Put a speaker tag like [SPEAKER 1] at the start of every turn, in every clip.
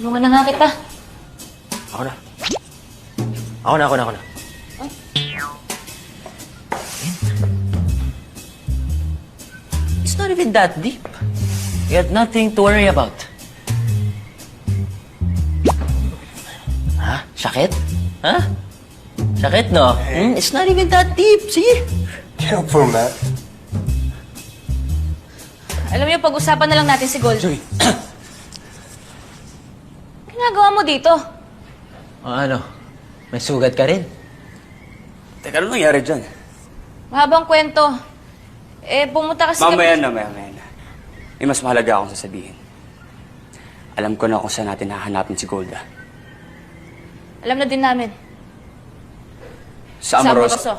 [SPEAKER 1] Tulungan na nga kita.
[SPEAKER 2] Ako na. Ako na. It's not even that deep. You got nothing to worry about. Ha? Sakit? Ha? Sakit, no? It's not even that deep. Sige.
[SPEAKER 3] Careful, Matt.
[SPEAKER 1] Alam niyo, pag-usapan na lang natin si Gold.
[SPEAKER 2] Joey.
[SPEAKER 1] Ginagawa mo dito?
[SPEAKER 2] Ano? May sugat ka rin?
[SPEAKER 4] Teka, ano nangyari dyan?
[SPEAKER 1] Mahabang kwento. Pumunta kasi
[SPEAKER 4] Mamaya na. May mas mahalaga akong sasabihin. Alam ko na kung saan natin hahanapin si Golda.
[SPEAKER 1] Alam na din namin.
[SPEAKER 4] Sa Amoroso.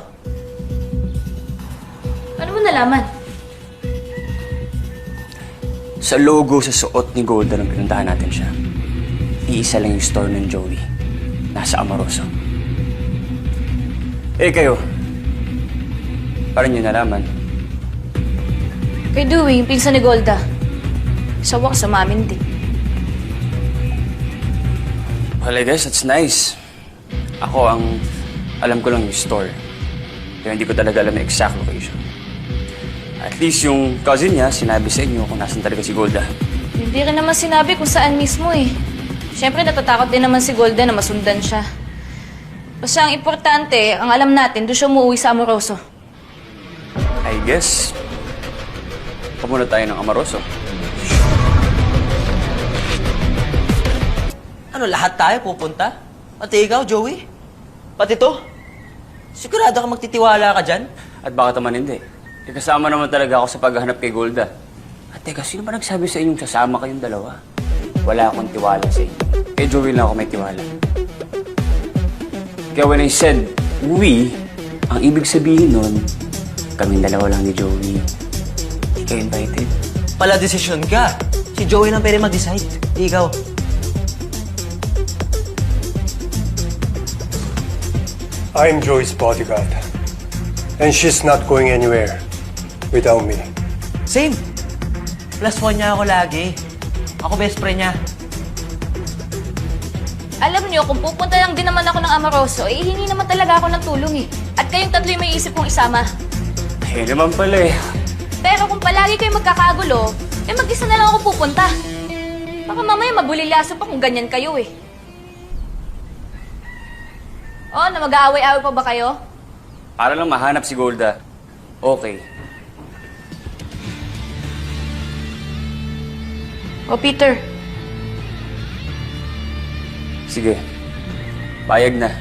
[SPEAKER 1] Ano mo nalaman?
[SPEAKER 4] Sa logo sa suot ni Golda nung pinuntahan natin siya. Iisa lang yung store ng Joey. Nasa Amoroso. Kayo. Parang nyo nalaman.
[SPEAKER 1] Kay Dewey, yung pinsan ni Golda. Sawa sa mamin din.
[SPEAKER 4] Well, I guess that's nice. Ako alam ko lang yung store. Kaya hindi ko talaga alam yung exact location. At least yung cousin niya, sinabi sa inyo kung nasan talaga si Golda.
[SPEAKER 1] Hindi rin naman sinabi kung saan mismo eh. Siyempre, natatakot din naman si Golda na masundan siya. Basta ang importante, ang alam natin, doon siya umuwi sa Amoroso.
[SPEAKER 4] I guess, pumunta tayo ng Amoroso.
[SPEAKER 2] Ano, lahat tayo pupunta? Pati ikaw, Joey? Pati to? Sigurado ka magtitiwala ka dyan?
[SPEAKER 4] At baka naman hindi. Kasama naman talaga ako sa paghahanap kay Golda. At teka, sino ba nagsabi sa inyong sasama kayong dalawa? Wala akong tiwala sa inyo. Kay Joey lang ako may tiwala. Kaya when I said, we, ang ibig sabihin nun, kaming dalawa lang ni Joey. Hindi kayo invited.
[SPEAKER 2] Pala desisyon ka. Si Joey lang pwede mag-decide. Di ikaw.
[SPEAKER 3] I'm Joey's bodyguard. And she's not going anywhere without me.
[SPEAKER 2] Same. +1 niya ako lagi. Ako best friend niya.
[SPEAKER 1] Alam niyo, kung pupunta lang din naman ako ng Amoroso, hingi naman talaga ako ng tulong eh. At kayong tatlo yung may isip kong isama.
[SPEAKER 4] Naman pala eh.
[SPEAKER 1] Pero kung palagi kayo magkakagulo, mag-isa na lang ako pupunta. Baka mamaya mabulilyaso pa kung ganyan kayo eh. Oh, na mag-aaway-aaway pa ba kayo?
[SPEAKER 4] Para lang mahanap si Golda. Okay.
[SPEAKER 1] Oh, Peter.
[SPEAKER 4] Sige. Payag na.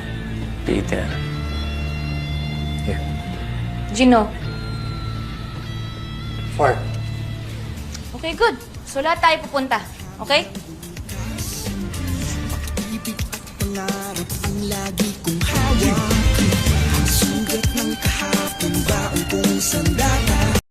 [SPEAKER 4] Peter. Here.
[SPEAKER 1] Gino.
[SPEAKER 3] Fine.
[SPEAKER 1] Okay, good. So lahat tayo pupunta. Okay?
[SPEAKER 5] Ibig at pangarap ang lagi kong hawak.